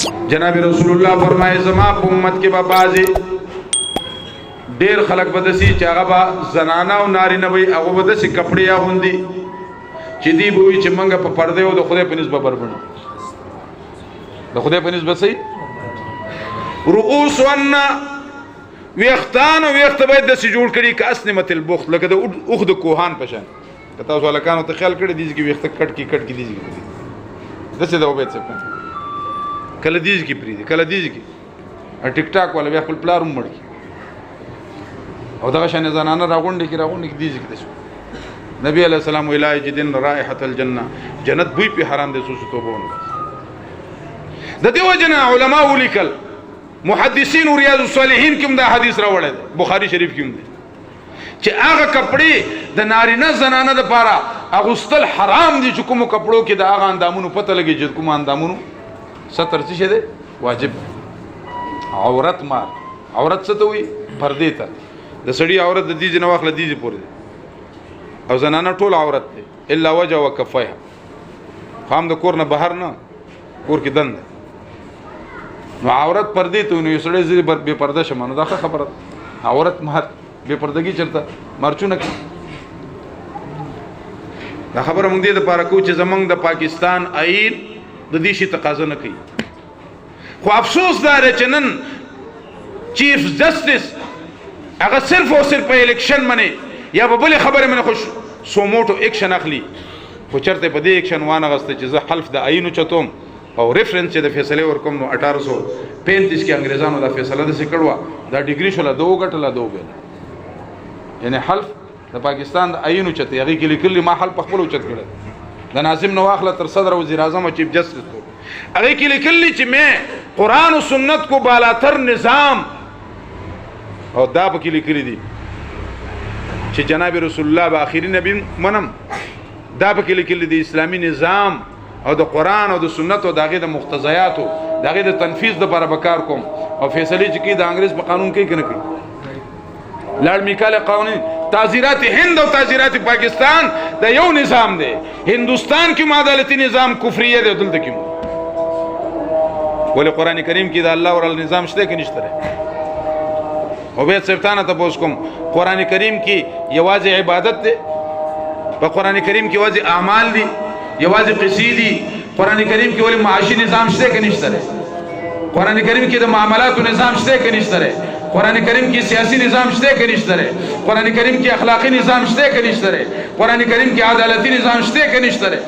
جناب رسول الله فرمایي زما په امت کې به بعضې ډېر خلک به داسې چې هغه به زنانه او نارینه وي هغه به داسې کپړې اغوندي چې دوی به وي چې موږ په پردې او د خدای په نسبت بربنو د خدای په نسبت صحیح رؤوسهن ویښتان او ویښته باید داسې جوړ کړي که اسنمة البخت لکه د اوښ د کوهان په شان که تاسو هلکانو ته خیال کړی دیږي کې ویښته کټ کې دیږي داسې د عبید صاحب کله دیږي کې پرېږدي کله دیږي کې ټیک ټاک والا بیا خپل پلار هم مړ کړي او دغه شانې زنانه راغونډې کې دیږي کې داسې نبی علیه السلام ویل لا یجدن رائحة الجنة جنت بوی پې حرام دی څو چې توبه ونه باسي د دې وجه نه علماء ولیکل محدثین و ریاض الصالحین کې هم دا حدیث راوړی دی بخاري شریف کې هم دی چې هغه کپړې د نارینه زنانه دپاره اغوستل حرام دي چې کومو کپړو کې د هغه اندامونو پته لګي چې کومو اندامونو ستر څه شی دی واجب عورت مار عورت څه ته وایي پردې ته د سړي عورت د دیځې نه واخله دیځې پورې دی او زنانه ټول عورت دی الا وجه و کفیها خو هم د کور نه بهر نه کور کې دنده نو عورت پردې ته نو یو سړی زه بې پرده شم نو دا ښه خبره ده عورت مار بې پردګي چېرته مارچونه کوي دا خبره موږ دې دپاره کوو چې زموږ د پاکستان آئین د دې شي تقاضا نه کوي خو افسوس دا دی چې نن چیف جسټس هغه صرف او صرف په الیکشن باندې یا په بلې خبرې باندې خو سوموټو ایکشن اخلي خو چېرته په دې ایکشن وانغسته چې زه حلف د آئین اوچتوم او ریفرنس چې د فیصلې ورکوم نو 1835 کې انګریزانو دا فیصله داسې کړې وه دا ډګري شوله ده وګټله ده وبېله یعنې حلف د پاکستان د آئین اوچت دی هغې کې لیکلي ما حلف په خپل اوچت کړی د ناظم نه واخله تر صدر وزیر اعظم او چیف جسټس کو هغې کې لیکلي چې میں قرآن و سنت کو بالاتر نظام او دا پکې لیکلي دي چې جناب رسول الله به آخري نبی منم دا پکې لیکلي دي اسلامي نظام او د قرآن او د سنت او د هغې د مقتضیاتو د هغې د تنفیذ دپاره به کار کوم او فیصلې چې کوي د انګریز په قانون کوي که نه کوي لارډ میکال قانون تعزیرات هند او تعزیرات پاکستان د یو نظام دی هندوستان کې عدالتي نظام کفریه دی دلته کې ولې قرآن کریم کې د الله ورل نظام شته که نشته دی عبید صاحب تانه تپوس کوم قرآن کریم کې یوازې عبادت دی په قرآن کریم کې یوازې اعمال دي یوازې قصې دي قرآن کریم کې ولې معاشي نظام شته که نشته دی قرآن کریم کې د معاملاتو نظام شته که نشته دی قرآن کریم کې سیاسی نظام شته که نشته دی قرآن کریم کې اخلاقی نظام شته که نشته دی قرآن کریم کې عدالتي نظام شته که نشته دی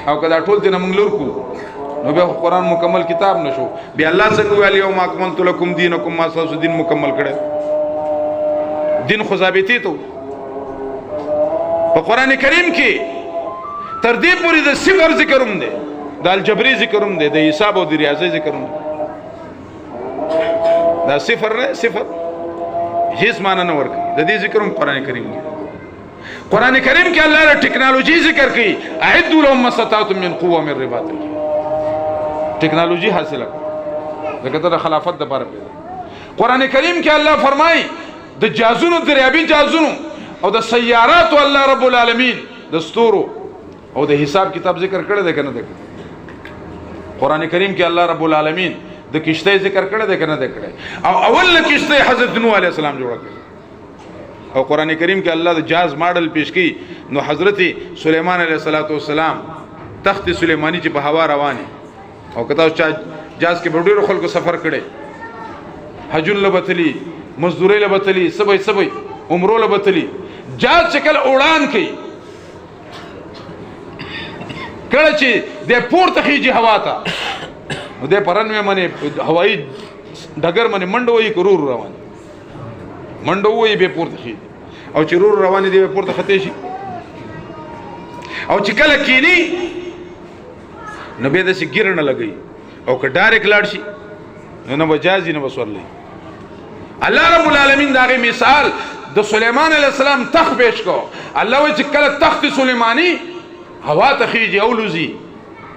او که دا ټول دې نه موږ لور کړو نو بیا قرآن مکمل کتاب نشو بیا الله څنګه ویل یوم اکملت لکم دینکم ما ستاسو دین مکمل کړی دین خو ضابطې ته په قرآن کریم کې تر دې پورې د صفر ذکر هم دی د الجبري ذکر هم دی د حساب او د ریاضي ذکر هم دی دا صفر نه صفر هیڅ معنی نه ورکوي د دې ذکر هم قرآن کریم کې قرآن کریم کې الله د ټکنالوژي ذکر کوي اعدوا لهم ما استطعتم من قوه من رباط ټکنالوژي حاصله ځکه ته د خلافت دپاره پیدا قرآن کریم کې الله فرمایي د جازونو دریابي جازونو او د سیاراتو الله رب العالمین د ستورو او د حساب کتاب ذکر کړی دی که نه دی قرآن کریم کې الله رب العالمین د کشتۍ ذکر کړی دی که نه دی کړی او اول کشتۍ حضرت نوح علیه السلام جوړه کړې او قرآن کریم کې الله د جاز ماډل پیش کړي نو حضرت سلیمان علیه السلام تخت سلیمانی چې په هوا روانې او که تاسو چا جاز کې به ډېرو خلکو سفر کړی حجون له به تلي مزدورۍ له به تلي سبی عمرو له به تلي جاز چې کله اړان کوي کله چې دی پورته خیږي هوا ته نو دی په رنوې باندې هوایي ډګر باندې منډه وهي که رور روان منډه ووهي بیا پورته خیږي او چې رور روانې دی بیا پورته خطې شي او چې کله کینی نو بیا داسې ګیره نه لګوي او که ډایرکټ لاړ شي نو نه به جازي نه به سورلی الله رب العالمین د هغې مثال د سلیمان علیه السلام تخت پیش کو الله وایي چې کله تخت سلیمانی هوا ته خیږي او لوځي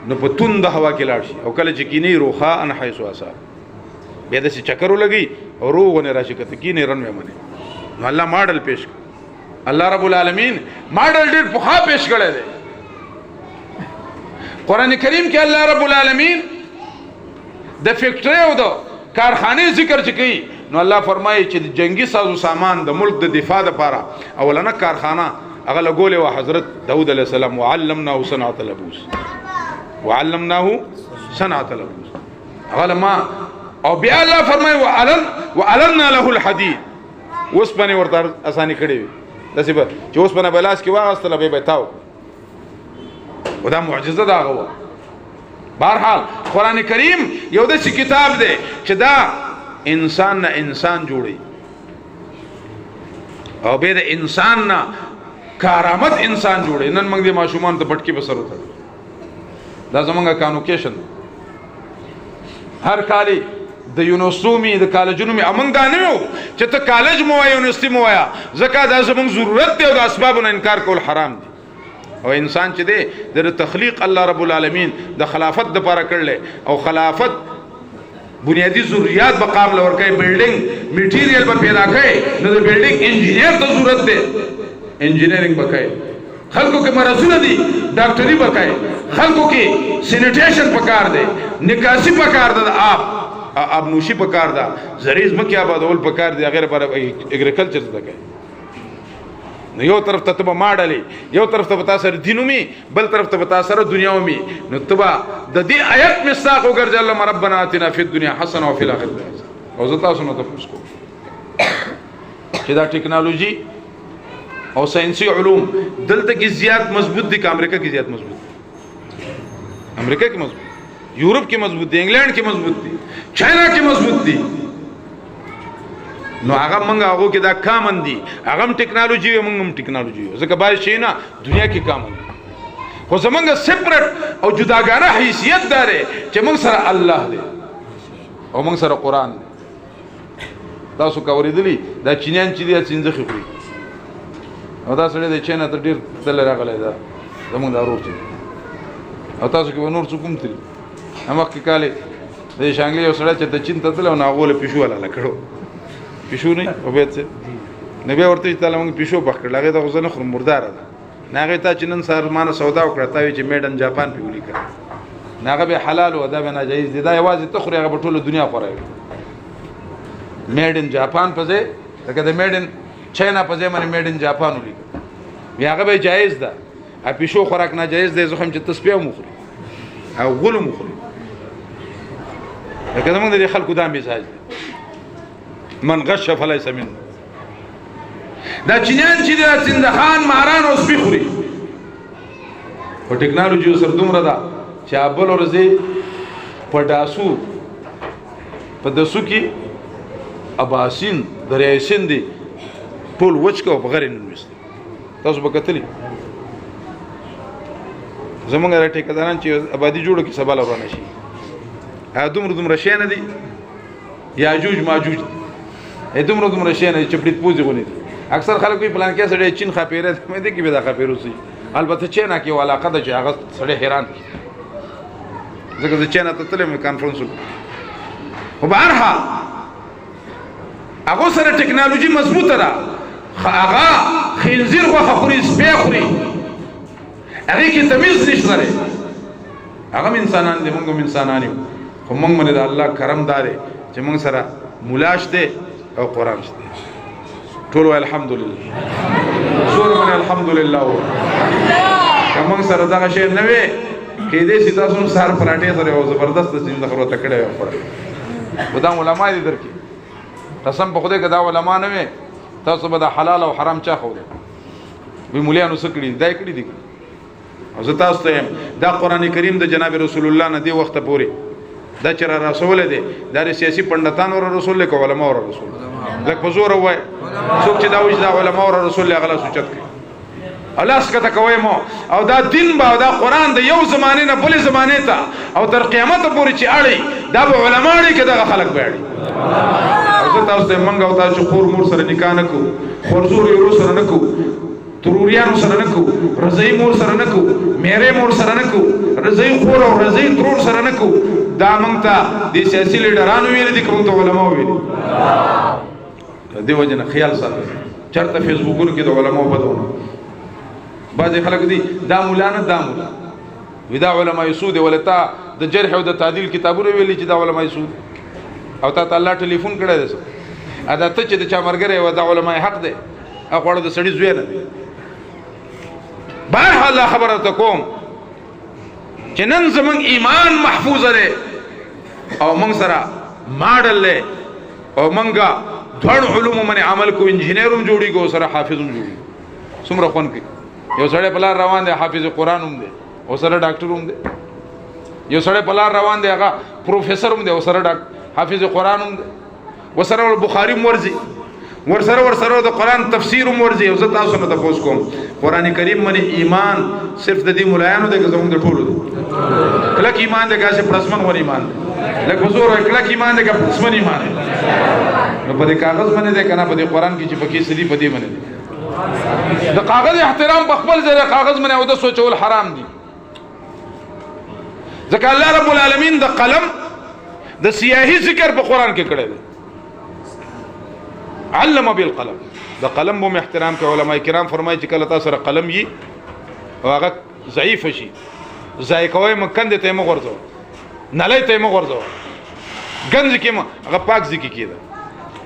نو په تند هوا کې لاړ شي او کله چې کینی روخا ان حیث اصاب بیا داسې چکر ولګي او روغ ونې راشي که ته کینې رنوې منې نو الله ماډل پیش کړ الله رب العالمین ماډل ډېر پخوا پیش کړی دی قرآن کریم کې الله رب العالمین د فیکټری او د کارخانه ذکر چې کوي نو الله فرمایي چې د جنگي سازو سامان د ملک د دفاع لپاره اولنه کارخانه هغه لګولې و حضرت داود علیه السلام وعلمناه صنعة لبوس وعلمناه صنعة لبوس هغه ما او بیا الله فرمایي وعلنا له الحديد وسپنه ورته اساني کړې وي داسې به چې وسپنه بلاس کې واغستله به تاو ودا معجزه دا غوا بهرحال قران کریم یو داسې کتاب دی چې دا انسان نه انسان جوړي او به د انسان نه کارآمد انسان جوړي نن موږ د ماشومان ته پټکی بسر وته دا زمونږه کانوکیشن هر کالي د یونیورسيټو د کالجونو می امنګ دا نه وو چې ته کالج مو وای یونیورسيټي مو وای زکه دا زمونږ ضرورت دی او د اسبابونو انکار کول حرام دي او انسان چې دی د تخلیق الله رب العالمین د خلافت د لپاره کړل او خلافت بنیادی ضرورت به قام لور کوي بلډینګ میټیریل به پیدا کوي نو د بلډینګ انجینیر ته ضرورت دی انجینیرینګ وکړي خلکو کې مرزونه دي ډاکټري وکړي خلکو کې سینیټیشن پکار دی نکاسي پکار ده آب نوشي پکار ده زریز مکه آبادول پکار دی غیر پر اګریکلچر ته کوي نو یو طرف ته تبه ماډلې یو طرف ته بتا سره دینومي بل طرف ته بتا سره دنیاومي نو تبه د دې آیت مستاق وګرځي الله ربنا آتنا فی الدنيا حسنه وفي الاخره حسنه او زتا سنت تاسو کو چې دا ټیکنالوژي او ساينسي علوم دلته کې زیات مضبوط دي که امریکا کې زیات مضبوط دي امریکا کې مضبوط یورپ کې مضبوط دي انګلند کې مضبوط دي چاینا کې مضبوط دي نو هغه موږ هغه کې دا کامن دي هغه هم ټیکنالوژي موږ هم ټیکنالوژي ځکه باید شي نه دنیا کې کامن دي خو زمونږ سپریټ او جداګانه حیثیت داره چې موږ سره الله دی او موږ سره قران دی تاسو کوریدلی دا چینیان چې دي څنګه خوري او دا سره د چینه ته ډیر دل راغلی دا زمونږ د ورور چې او تاسو کې نور څه کوم تری هغه کې کاله د شانګلي یو سره چې د چین ته تل او ناغول پښو ولا کړو پښو نه او به څه نبی ورته تعالی موږ پښو پخړل هغه د غزنه خور مردار ده ناغه ته چې نن سار مانه سودا وکړه تا چې میډن جاپان پیولې کړ ناغه به حلال او دا به ناجایز دي دا یوازې تخوري هغه په ټوله دنیا خوراوي میډن جاپان په ځای دغه د میډن چاینا په ځای باندې میډن جاپان ولیکل بیا هغه به جایز ده ا پښو خوراک ناجایز دی زخم چې تسبیح مخوري او غلو مخوري لکه زمونږ د خلکو دا مزاج دی من غش فلیس من دا چینیان چې د زندخان ماران اوس بخوري په ټیکنالوژي سره دومره ده چې ابل ورځي په داسو په داسو کې اباسین دریای سیند دی ټول وچکو په غیر نوښت تاسو به کتلی زمونږ را ټیکداران چې آبادی جوړو کې سبا لورانه شي دومره شي نه دي یاجوج ماجوج دومره شي نه چې پلیت پوزي غوني اکثر خلک په پلان کې سړی چین خاپیره مې دي کې به دا خاپیرو سي البته چینا کې علاقه د چې هغه سړی حیران کی ځکه چې چینا ته تلم کانفرنس او بهرحال هغه سره ټیکنالوژي مضبوطه ده هغه خنزیر غوښه خوري سپی خوري هغه کې تمیز نشته لري هغه انسانان دي موږ انسانان یو خو موږ باندې د الله کرم داري چې موږ سره مولاش دي او قران شته ټول الحمدلله سور من الحمدلله کوم سره دا شی نه وي کې دې ستا سن سار پراټه سره او زبردست زنده خبره تکړه وړه ودا علماء دي درکې قسم په خدای کې دا علماء نه وي تاسو به د حلال او حرام چا خو وي مولانو سکړي دای کړي دي او زه تاسو ته دا قران کریم د جناب رسول الله نه دی وخت پورې دا چر رسول دی دا سیاسي پندتان ور رسول له علماء ور رسول لکه په زور وای څوک چې دا وځي دا علماء ور رسول له غلا سوچت کوي الله څخه کوي مو او دا دین با دا قران د یو زمانه نه بل زمانه ته او تر قیامت پورې چې اړي دا به علماء لري کې دا خلک بیاړي او زه تاسو ته منګه او تاسو خور مور سره نکاح نه کو خور زور یو سره نه کو تروریانو سره نه کو رضای مور سره نه کو میرے مور سره نه کو رضای خور او رضای ترور سره نه کو دا مونږ ته د سیاسي لیډرانو ویل دي کوم ته علماء ویل دی وجنه خیال ساتي چرته فیسبوکونو کې د علماء بدونه بعض خلک دي دا مولانا دا مولا ودا علماء سود ولتا د جرح او د تعدیل کتابونه ویلي چې دا علماء سود او تا الله ټلیفون کړی دی ادا ته چې د چا مرګره و د علماء حق دی اخوړه د سړي زوی نه دی بهرحال خبره ته کوم چې نن زمونږ ایمان محفوظ دی او موږ سره ماډل دی او موږ دوړ علوم باندې عمل کو انجینیروم جوړیږي او سره حافظوم جوړیږي څومره خون کوي یو سړی په لار روان دی حافظ قرآن هم دی او سره ډاکټر هم دی یو سړی په لار روان دی هغه پروفیسور هم دی او سره حافظ قرآن هم دی وسره بخاری هم ورځي ورسره د قرآن تفسیر هم ورځي او زه تاسو نه تپوس کوم قرآن کریم باندې ایمان صرف د دې مولایانو دی که زموږ د ټولو دی کلک ایمان دی که هسې پړسمن ور ایمان دی لږ په زور وایي کلک ایمان دی که پړسمن ایمان دی نو په دې کاغذ باندې دی که نه په دې قرآن کې چې پکې څه دي په دې باندې دی د کاغذ احترام په خپل ځای کاغذ باندې او د سوچول حرام دي ځکه الله رب العالمین د قلم د سیاهي ذکر په قرآن کې کړی دی علم بالقلم د قلم بم احترام کوي علماء کرام فرمایي چې کله تاسو سره قلم یي او هغه ضعیف شي ځای کوي مکند ته مو ورځو نلای ته مو ورځو گنج کې هغه پاک ځکه کیده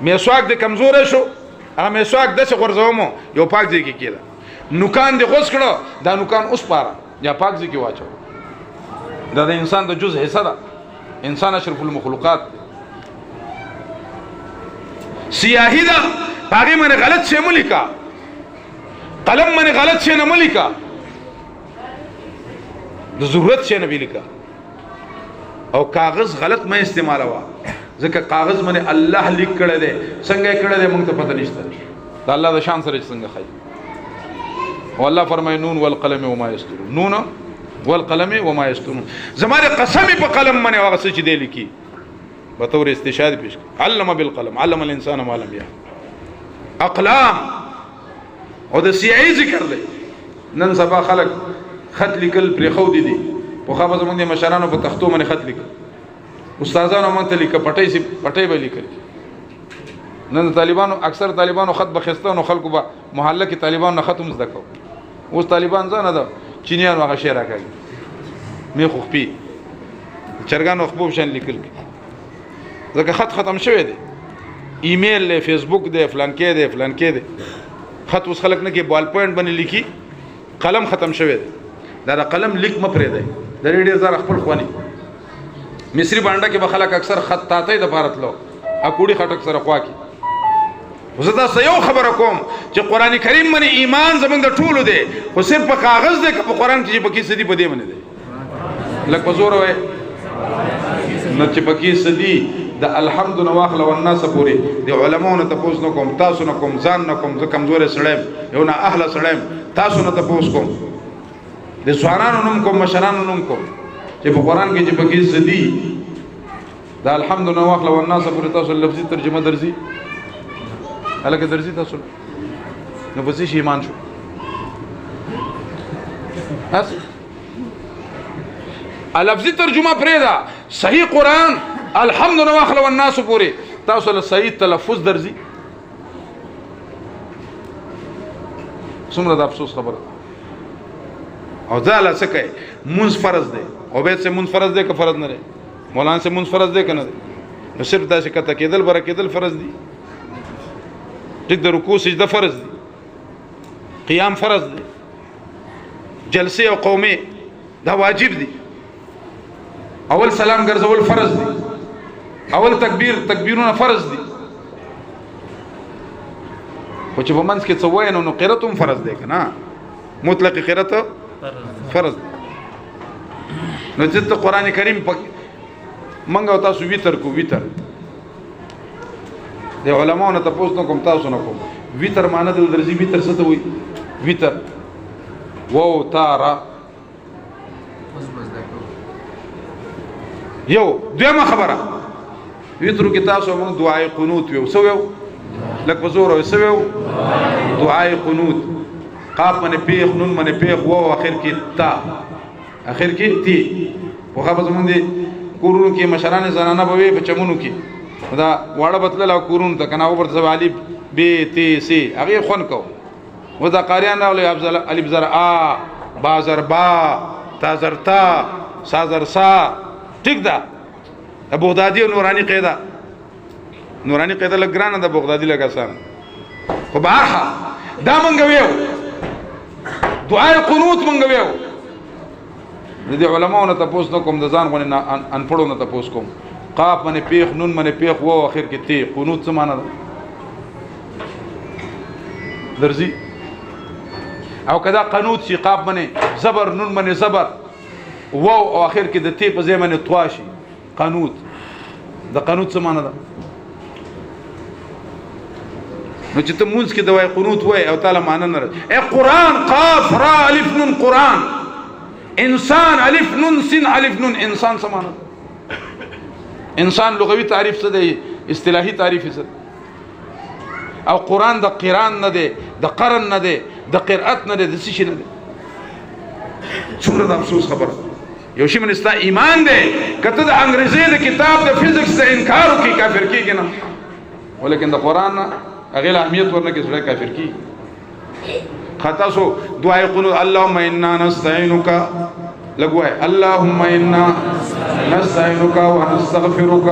میسواک د کمزور شو هغه میسواک د څه ورځومو یو پاک ځکه کیده نوکان دی غوس کړه دا نوکان اوس پاره یا پاک ځکه واچو دا د انسان د جزء حصہ ده انسان اشرف المخلوقات سیاهی دا پاگی من غلط شے ملکا قلم من غلط شے نملکا دا ضرورت شے نبی لکا او کاغذ غلط میں استعمال ہوا ذکر کاغذ من اللہ لکھ کڑے دے سنگے کڑے دے منگتا پتہ نشتا دا اللہ دا شان سرچ سنگا خواہی و اللہ فرمائے نون والقلم وما یسترون نون والقلم وما یسترون زمارے قسمی پا قلم من واغ سچ دے لکی بطور استشهاد پیش علم بالقلم علم الانسان ما لم يعلم اقلام او د سیاهي ذکر دی نن سبا خلق خط لیکل پرې خو دي په خبره زمونږ د مشرانو په تختو باندې خط لیکل استادانو مونږ ته لیکل پټي به لیکل نن طالبانو اکثر طالبانو خط بخستانو خلکو به محله کې طالبانو ختم زده کو اوس طالبان ځنه ده چینیان هغه شعر راکړي می خو خپي چرګانو خپوب شان لیکل ځکه خط ختم شوی دی ایمیل له فیسبوک دی فلان کې دی فلان کې دی خط اوس خلک نه کې بال پوینټ باندې لیکي قلم ختم شوی دی دا قلم لیک مپرې دی د ډېر زار خپل خواني مصری باندې کې به خلک اکثر خط تاتې د بارتلو اکوړي خټک سره خوا کې زه دا یو خبره کوم چې قران کریم باندې ایمان زمونږ د ټولو دی خو صرف په کاغذ دی که په قران کې په کې سدي په دې باندې دی لکه زور وای نو چې په کې سدي د الحمد نواخل والناس پوری د علماونو ته پوس نه کوم تاسو نه کوم ځان نه کوم زه کمزور سړیم یو نه اهل سړیم تاسو نه ته پوس کوم د ځوانانو نوم کوم مشرانو نوم کوم چې په قران کې چې په کې سدي د الحمد نواخل والناس پوری تاسو لفظي ترجمه درځي الکه درځي تاسو نو په شي ایمان شو اس لفظي ترجمه پرېدا صحیح قران الحمد نواخل والناس پوری تاسو له صحیح تلفظ درځي څومره د افسوس خبره او ځاله څه کوي منځ فرض دی او به څه منځ فرض دی که فرض نه دی مولانا څه منځ فرض دی که نه دی نو صرف داسې کته کېدل بره کېدل فرض دی ټیک د رکوع سجده فرض دی قیام فرض دی جلسه او قومي دا واجب دی اول سلام ګرځول فرض دی اول تکبیرونه فرض دي خو چې په منځ کې څه وایي نو قرات هم فرض دی که نه مطلق قرات فرض دی نو چې ته قرآن کریم منګ او تاسو ویتر کو ویتر د علماو نه تاسو نه کوم تاسو نه کوم ویتر معنی د درځي ویتر څه ته وایي ویتر وو تارا یو دویمه خبره ویترو کې تاسو موږ دعای قنوت یو سو یو لکه زور او سو یو دعای قنوت قاف من پیخ نون من پیخ وو اخر کې تا اخر کې تی په خبره زمونږ دي کورونو کې مشران زنانه به وي په چمونو کې دا واړه بتل لا کورونو ته کنه ورته زوالي بي تي سي هغه خون کو و دا قاریان راولي افضل الف زر ا با زر با تازرتا سازرسا ټیک ده بغدادي او نوراني قاعده لګرانه ده بغدادي لګاسان خو بهرحال دا مونږ ویو دعای قنوت مونږ ویو د دې علماونو تاسو نو کوم د ځان غو نه ان پړو نه تاسو کوم قاف باندې پیخ نون باندې پیخ وو اخر کې تی قنوت څه معنی ده درځي او کدا قنوت شي قاف باندې زبر نون باندې زبر وو او اخر کې د تی په ځای باندې تواشي قنوت د قنوت څه معنی ده نو چې ته مونږ کې د وای قنوت وای او تعالی معنی نه اے قران قاف را الف نون قران انسان الف نون سین الف نون انسان څه معنی انسان لغوي تعریف څه دی اصطلاحي تعریف څه او قران د قران نه دی د قرن نه دی د قرأت نه دی د څه شي نه دی څومره د افسوس خبره یو شی منستا ایمان دی کته د انګریزي د کتاب د فزکس څخه انکار وکي کافر کیږي نه ولیکن د قران هغه اهمیت ورنه کې سره کافر کی خطا سو دعای قنوت اللهم انا نستعينك لګوای اللهم انا نستعينك ونستغفرك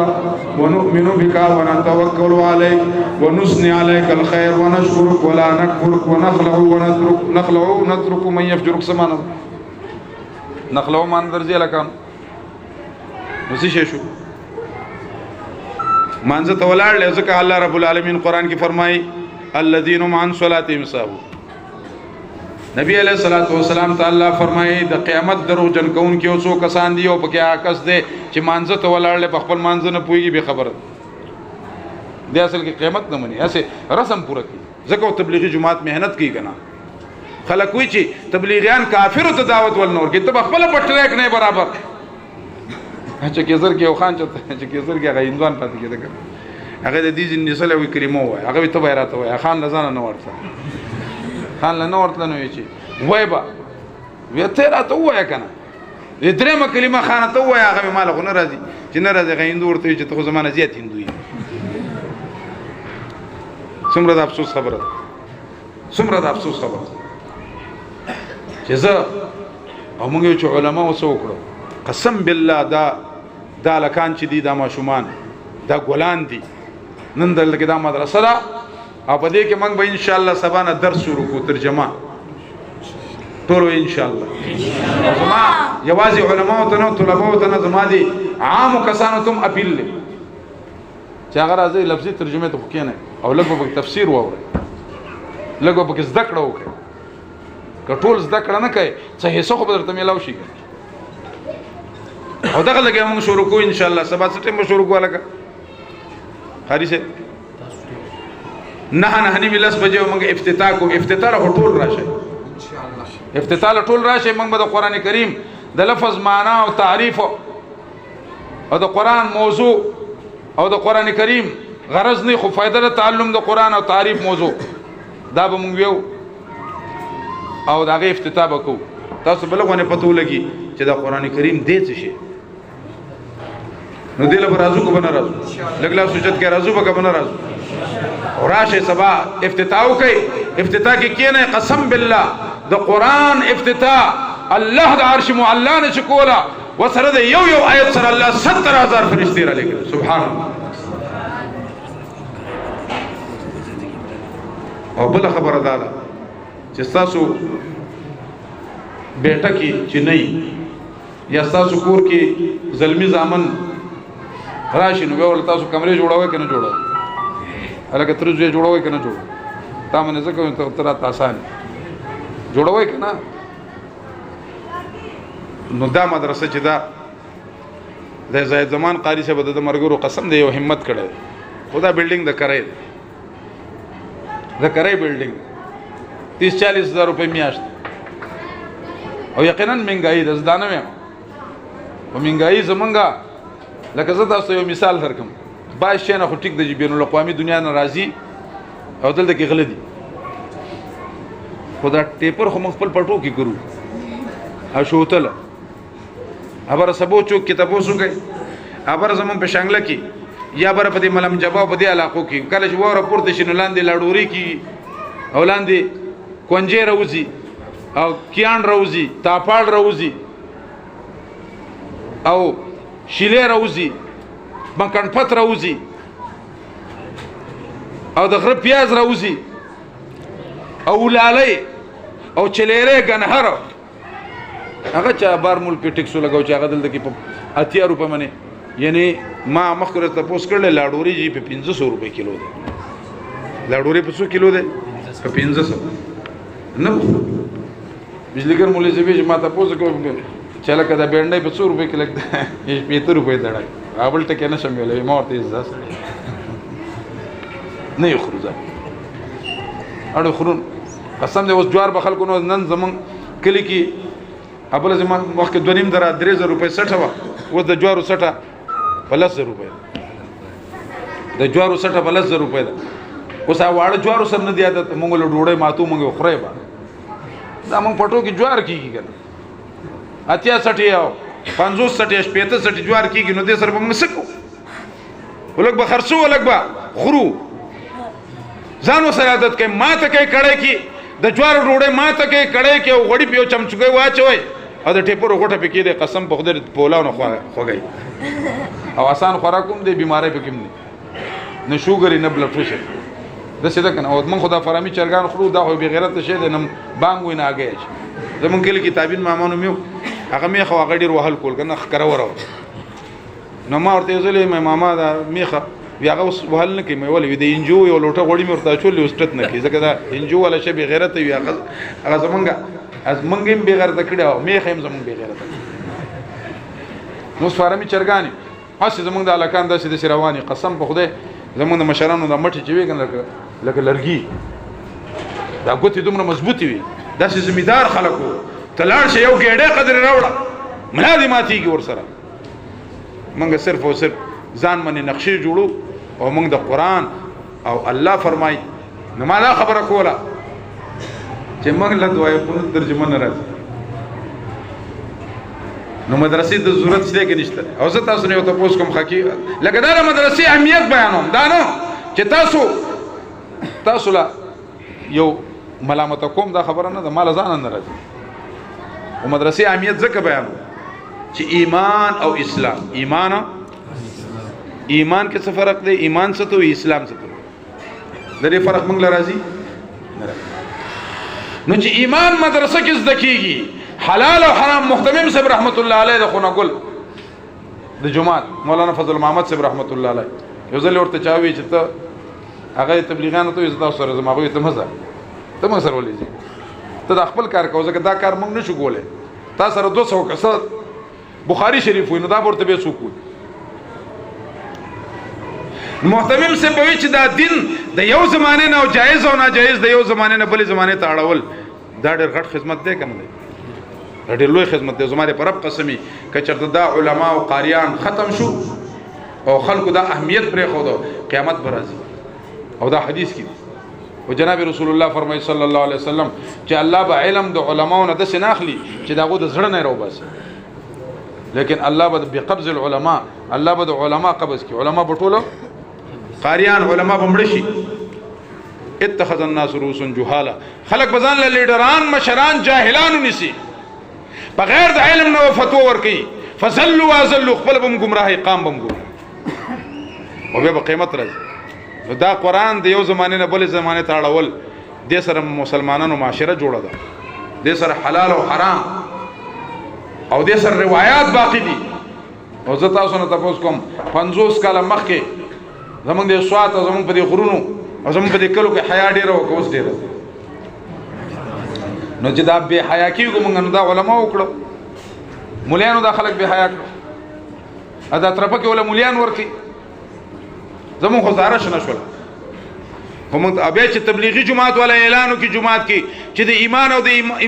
ونؤمن بك ونتوكل عليك ونثني عليك الخير ونشكرك ولا نكفرك ونخلع ونترك من يفجرك سمانا نخلع من درځي لکه نو څه شو مانزه تولار لځکه الله رب العالمین قران کې فرمایي الذين عن صلاتهم ساهون نبی علیہ الصلوۃ والسلام تعالی فرمایي د قیامت درو جن کون کې اوسو کسان دی او پکې عکس دی چې مانزه تولار له خپل مانزه نه پويږي به خبره دی اصل کې قیامت نه مني اسه رسم پوره کی ځکه تبلیغی جماعت مهنت کوي کنه خلک وی چې تبلیغیان کافر ته دعوت ولنور کې ته خپل پټریک نه برابر چې کیزر کې او خان چې کیزر کې هغه هندوان پاتې کېده هغه د دې ځین نسل او کریمو وای هغه ته بیرته وای خان لزانه نه ورته خان له نور ته نو وی چې وای با وی ته راته وای کنه دې درېمه کلمه خان ته وای هغه مال غو نه راځي چې نه راځي غي هندو ورته چې ته زمانه زیات هندوی څومره د افسوس خبره چې زه او موږ چې علما وسوکړو قسم بالله دا لکان چې دي دا ماشومان دا ګلان دي نن دلته دا مدرسه ده او په دې کې موږ به ان شاء الله سبا نه درس شروع کوو ترجمه ټول ان شاء الله زما یوازې علما او تنو طلبه او تنو زما دي عام کسانو تم اپیل لې چې هغه راځي لفظي ترجمه ته وکینه او لږه په تفسیر وره لږه په زده کړه وکړه کټول زده کړه نه کوي څه هیڅ خو به درته ملاو شي او دغه لګي موږ شروع کوو ان شاء الله سبا څه ټیم شروع کوو لکه خاري سه نه ویلس بجو موږ افتتاح کو افتتاح ټول راشه ان شاء الله افتتاح ټول راشه موږ به د قران کریم د لفظ معنا او تعریف او د قران موضوع او د قران کریم غرض نه خو فائدہ د تعلم د قران او تعریف موضوع دا به موږ یو او داغه افتتاح وکړو تاسو بلغونه پتو لګي چې د قران کریم دې څه شي نو دله برازو کو بنا رازو لګلا سوچت کې رازو بګ بنا رازو اور راشه سبا افتتاح کوي افتتاح کې کینه قسم بالله د قران افتتاح الله د عرش معلا نه شکولا وسره د یو آیت سره الله 70000 فرشتي را لګل سبحان الله او بل خبره ده چې تاسو بیٹا کی چې نه یا تاسو کور کې ظلمي ځامن راشي نو ول تاسو کمرې جوړوي کنه جوړوي الګ تر زوی جوړوي کنه جوړوي تا منه څه کوم تر آسان جوړوي کنه نو دا مدرسه چې دا د زید زمان قاری شه بده د مرګرو قسم دی یو همت کړي خدا بلډینګ د کرای بلډینګ 30-40 هزار روپے میاشت او یقینا منګای د زدانه مې او منګای زمونږه لکه زه تاسو یو مثال درکم باید شي نه خو ټیک د بین الاقوامي دنیا ناراضي او دلته کې غل دي خدا ټیپر خو خپل پټو کې ګرو ا شوتل ابر سبو چوک کې تاسو کوي ابر زمون په شانګله کې یا بر په دې ملم جواب په دې علاقو کې کله چې وره پورته شنو لاندې لاډوري کې او لاندې کونجې روزي او کیان روزي تاپاړ روزي او شیلې راوځي بنکڼ پت راوځي او د غره پیاز راوځي او ولالۍ او چلیرې ګنهر هغه چا بار ملک کې ټیکسو لګاو چې هغه دلته کې په 80 روپۍ باندې یعنی ما مخکې ورته تپوس کړل لاډوري جی په 1500 روپۍ کیلو ده لاډوري په څو کیلو ده په 1500 نه بجلیګر مولوی زوی چې ما تپوس کوم چې لکه دا بینډای په 100 روپۍ کې لګ 75 روپۍ دړای اول ټکه نه شم ویلې ما ورته ځاس نه یو خروزه اړو خرون قسم دې اوس جوار به خلکو نو نن زمون کلی کې ابل زما وخت 2.5 درا 3000 روپۍ 60 وا و د جوارو 60 په 1000 روپۍ د جوارو 60 په 1000 روپۍ ده اوس واړه جوارو سر نه دی عادت مونږ له ډوړې ماتو مونږ خورې با دا مونږ پټو کې جوار کیږي کنه 80 60 او 50 60 شپېته 60 جوار کیږي نو دې سره به موږ سکو ولګ به خرڅو ولګ به خورو ځانو سره عادت کې ماته کې کړه کې د جوار ډوړې ماته کې کړه کې غوړي پیو چمچګي واچوي او د ټیپورو غوټه پکې د قسم په خدای پولاو نه خوګي او آسان خوراکوم د بیماری پکې نه شوګر نه بلډ پريشر د څه ده کنه او من خدا فرامي چرګان خرو دا خو به غیرت شه د نم بانګ وینه اگې زمون کې کتابین مامانو میو هغه میخه هغه ډیر وهل کول کنه خکره ورو نو ما ورته زلې مې ماما دا میخه بیا هغه وهل نه کوي مې ولې د انجو یو لوټه غوړی مرته چولې واستت نه کوي ځکه دا انجو ولا شی به غیرت وي هغه زمونږه از منګم به غیرت کړه میخه هم زمون به غیرت نو فرامي چرګانی هڅه زمونږ د علاقان داسې د رواني قسم په خدای زمونږ د مشرانو د مټي چې وی کنه لکه لرګي دا ګوتې دومره مضبوطی وي داسې زمیدار خلکو تلاړ شي یو ګېډه قدر راوړه ملادي ماتيږي ور سره موږ صرف او صرف ځان باندې نقشې جوړو او موږ د قران او الله فرمای نو ما دا خبره کوله چې موږ له دوی په ترجمه نه راځي نو مدرسې د ضرورت شته کې نشته او زه تاسو نه یو تاسو کوم خکی لکه دا مدرسې اهمیت بیانوم دا نو چې تاسو لا یو ملامت کوم دا خبره نه ده مال ځان نه راځي او مدرسې اهمیت ځکه بیانوم چې ایمان او اسلام ایمان کې څه فرق دی ایمان څه ته اسلام څه ته درې فرق موږ لرازي نو چې ایمان مدرسه کې زده کیږي حلال او حرام محتمم صاحب رحمت الله علیه د خونه ګل د جمعات مولانا فضل محمد صاحب رحمت الله علیه یو ځل ورته چاوي چې ته هغه تبلیغانو ته زدا سره زماغه ته مزه ته موږ سره ولې ته د خپل کار کوو ځکه دا کار موږ نشو کولای تا سره 200 کسات بخاری شریف وینو دا ورته به سوکو محتمم سے بوي چې دا دین د یو زمانه نه او جایز او ناجایز د یو زمانه نه بلې زمانه ته اړول دا ډېر غټ خدمت دی کنه دی ډېر لوی خدمت دی زماره پر رب قسمی کچرته دا علما او قاریان ختم شو او خلکو دا اهمیت پرې خو دو قیامت برازي او دا حدیث کې او جناب رسول الله فرمایي صلی الله علیه وسلم چې الله به علم د علماو نه د سناخلی چې داغه د زړه نه راوباسي لیکن الله به بقبض العلماء الله به د علما قبض کی علما بټولو قاریان علما بمړشي اتخذ الناس رؤوس جهالا خلق بزان له لیډران مشران جاهلان نسی بغیر د علم نو فتوا ورکی فزلوا وازلوا خپل بم گمراهی قام بم گمراه او به قیامت راځي دا قران د یو زمانه نه بل زمانه ته اړول د سره مسلمانانو معاشره جوړه ده د سره حلال او حرام او د سره روایت باقی دي او زه تاسو نه تاسو کوم 50 کاله مخکې زمونږ د سوات او زمونږ په دې غرونو او زمونږ په دې کلو کې حیا ډیره او کوس ډیره نو چې دا به حیا کیږي موږ نو دا علما وکړو مولانو دا خلک به حیا کړو ادا ترپه کې ولا مولان ورکی زمون خو زاره شنه شول هم ابیا چې تبلیغي جماعت ولا اعلانو کې جماعت کې چې د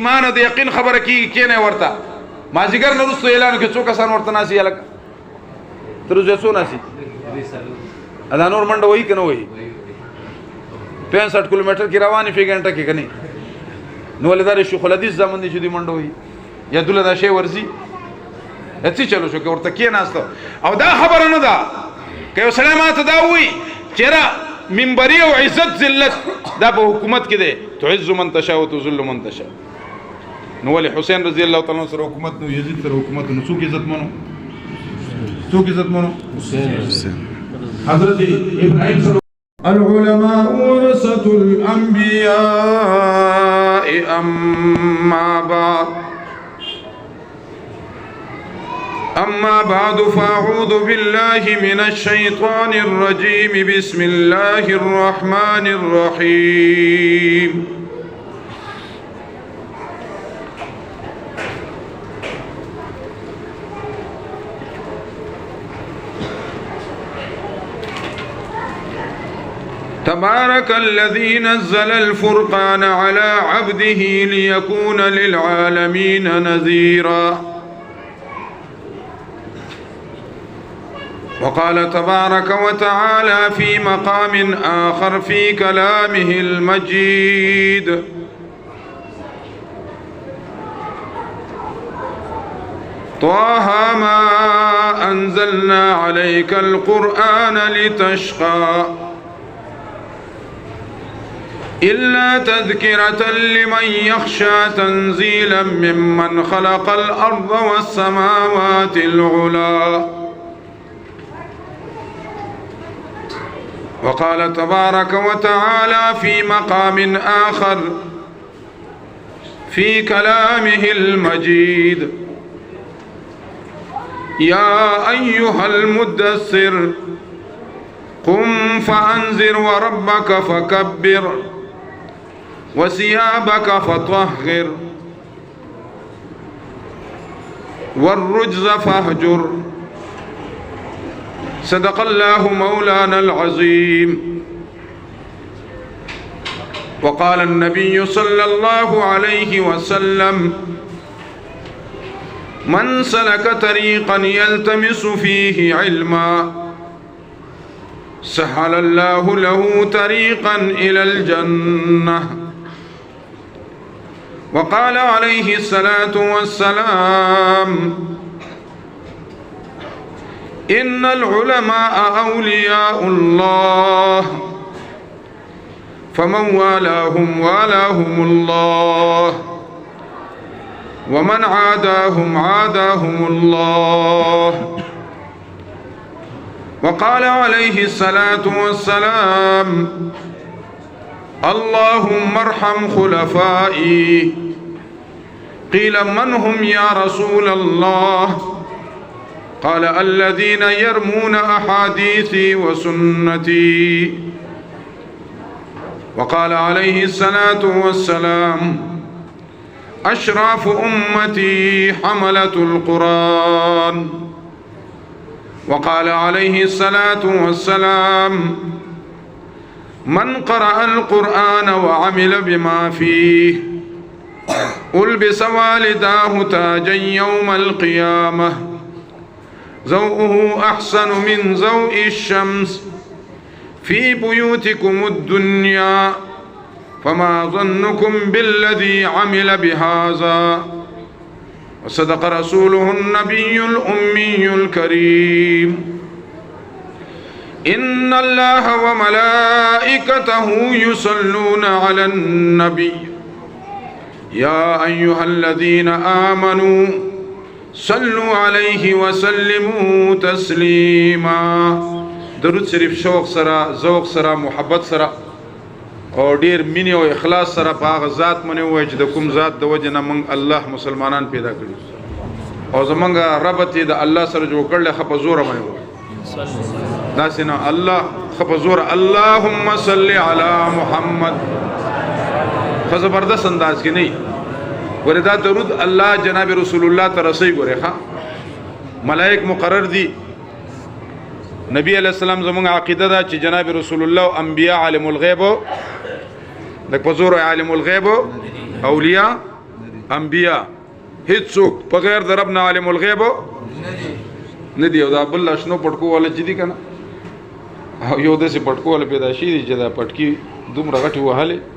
ایمان او د یقین خبره کې کینه ورته مازیګر نو رسو اعلان کې څوک سان ورته ناسي الګ تر زه څو ناسي ادا نور منډه وای کنه وای 65 کیلومتر کی رواني په غنټه کې کني نو ولدار شیخ الحدیث زمون دي چې دی منډه وای یا دله دا شی ورزي اته چلو شو کې ورته کې ناستو او دا خبره نه ده که سلامات دا وای چیرې منبري او عزت ذلت دا په حکومت کې ده تعز من تشاء وتذل من تشاء نو ولي حسین رضی الله تعالی عنہ سره حکومت نو یزید سره حکومت نو څوک عزت منو څوک عزت مونو حضرت ابراہیم صلی العلماء ورثة الأنبياء أما بعد فأعوذ بالله من الشيطان الرجيم بسم الله الرحمن الرحيم تبارك الذي نزل الفرقان على عبده ليكون للعالمين نذيرا وقال تبارك وتعالى في مقام آخر في كلامه المجيد طه ما أنزلنا عليك القرآن لتشقى إلا تذكرة لمن يخشى تنزيلا ممن خلق الأرض والسماوات العلى وقال تبارك وتعالى في مقام آخر في كلامه المجيد يا أيها المدثر قم فأنذر وربك فكبر وثيابك فطهر والرجز فاهجر صدق الله مولانا العظيم وقال النبي صلى الله عليه وسلم من سلك طريقا يلتمس فيه علما سهل الله له طريقا إلى الجنة وقال عليه الصلاة والسلام إن العلماء أولياء الله فمن والاهم والاهم الله ومن عاداهم عاداهم الله وقال عليه الصلاة والسلام اللهم ارحم خلفائي قيل من هم يا رسول الله قال الذين يرمون أحاديثي وسنتي وقال عليه الصلاة والسلام أشراف أمتي حملة القرآن وقال عليه الصلاة والسلام من قرأ القرآن وعمل بما فيه ألبس والداه تاجا يوم القيامة ضوءه أحسن من ضوء الشمس في بيوتكم الدنيا فما ظنكم بالذي عمل بهذا وصدق رسوله النبي الأمي الكريم إن الله وملائكته يصلون على النبي يا أيها الذين آمنوا صلوا عليه وسلموا تسليما درود شریف شوق سره ذوق سره محبت سره او ډیر مینه او اخلاص سره په هغه ذات باندې وای چې د کوم ذات د وجه نه موږ الله مسلمانان پیدا کړی او زمونږ رب ته د الله سره جوړ کړل خپ زور باندې وای دا سينه الله خپ زور اللهم صل علی محمد خو زبردست انداز کې نه وردا درود الله جناب رسول الله ته رسي ګوره ښا ملائک مقرر دي نبی علیہ السلام زمونږ عقیده ده چې جناب رسول الله او انبیاء عالم الغیب د پزور عالم الغیب اولیاء انبیاء هیڅوک په غیر د رب نه عالم الغیب نه دی او دا بل شنو پټکو ولا چې دي کنه او یو داسې پټکو ولا پیدا شي چې دا پټکی دومره غټي وهاله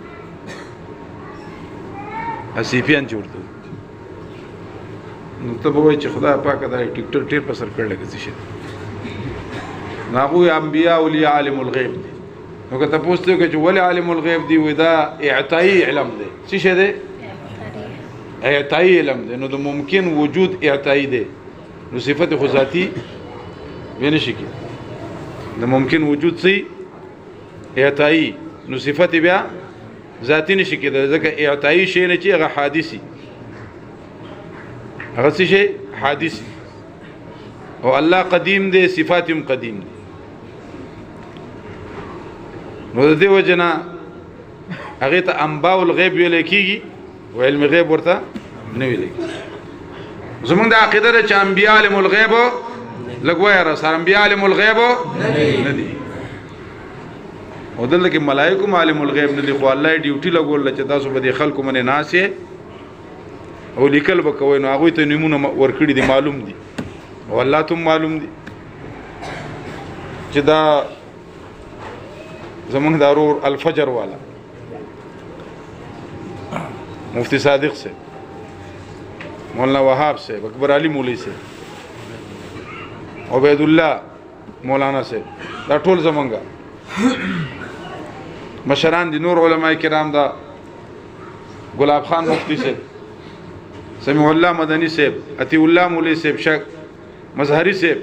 اسیفیان جوړته نو ته به وای چې خدای پاک دا ټیکټر ټیر په سر کړل کې شي ناغوی انبیاء اولیاء عالم الغیب دی نو که تاسو ته چې ولې عالم الغیب دی ودا اعطایی علم دی څه شه دی اعطایی علم دی نو د ممکن وجود اعطایی دی نو صفت خو ذاتی وی نشي کې د ممکن وجود سي اعطائي نو صفت بیا ذاتی نشي کېدای ځکه اعطائي شی نه چې هغه حادثي هغه څه شي حادثي او الله قدیم دی صفات هم قدیم دي نو د دې وجنه هغه ته انباء الغیب ویل کېږي او علم غیب ورته نه ویل کېږي زمونږ د عقیده ده چې انبیاء علم الغیب لګوي را سره انبیاء علم الغیب نه دي او دلته کې ملائکه عالم الغیب نه دي خو الله ډیوټي لګول چې تاسو به د خلکو باندې ناسه او لیکل وکوي نو هغه ته نمونه ورکړي دي معلوم دي او الله ته معلوم دي چې دا زمونږ دارور الفجر والا مفتی صادق سے مولانا وهاب سے اکبر علی مولوی سے عبید الله مولانا سے دا ټول زمونږه مشران دي نور علماء کرام دا گلاب خان مفتی سے سمیع الله مدنی صاحب عطی الله مولوی صاحب شک مظهری صاحب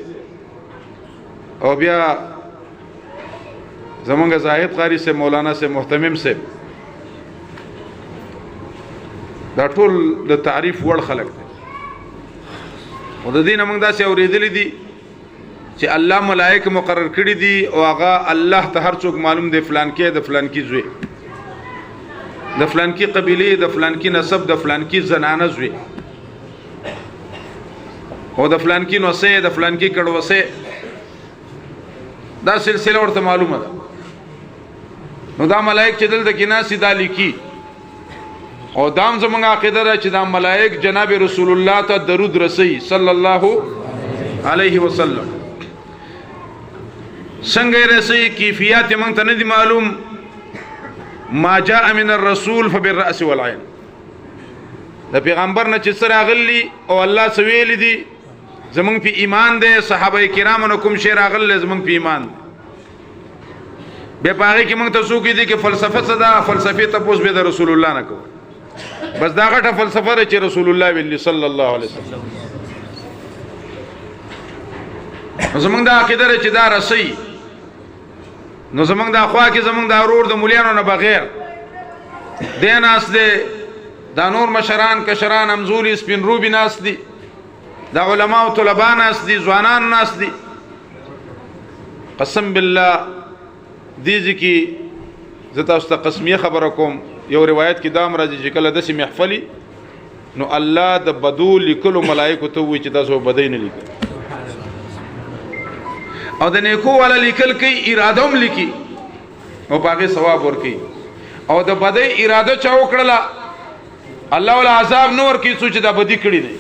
او بیا زمونږه زاهد قاری سے مولانا سے محتمم صاحب دا ټول د تعریف وړ خلق دي او د دین موږ داسې اورېدلې دي چې الله ملائکه مقرر کړی دي او هغه الله ته هر څوک معلوم دی فلان کې د فلان کې زوی د فلان کې قبيله د فلان کې نسب د فلان کې زنانه زوی او د فلان کې نوسه د فلان کې کډوسه دا سلسله ورته معلومه ده نو دا ملائک چې دلته کې ناسي دا لیکي او دام زمونږ عقیده ده چې دا ملائک جناب رسول الله ته درود رسي صلی الله علیه وسلم څنګه رسي کیفیت موږ ته نه دي معلوم ما جاء من الرسول فبالراس والعين د پیغمبر نه چې سره غلي او الله سویل دي زمونږ په ایمان ده صحابه کرامو کوم شی راغله زمونږ په ایمان به پاره کې موږ ته څوک دي چې فلسفه صدا فلسفي تپوس به د رسول الله نه کو بس دا غټه فلسفه ده چې رسول الله ویلي صلی الله علیه وسلم زمونږ د عقیده چې دا رسي نو زمونږ د اخوا کې زمونږ د اورور د مولیانو نه بغیر دین اس دي دا نور مشران کشران امزوري سپین روبي ناس دي دا علما او طلبا ناس دي ځوانان ناس دي قسم بالله دې ځکه زه تاسو ته قسمیه خبره کوم یو روایت کې دام راځي چې کله داسې محفلي نو الله د بدو لیکلو ملائکه ته وایي چې تاسو بدای نه لیکئ او د نیکو والا لیکل کوي اراده هم لیکي او باغې ثواب ورکي او د بدای اراده چا وکړه الله ولا عذاب نور کی سوچ دا بدی کړی دی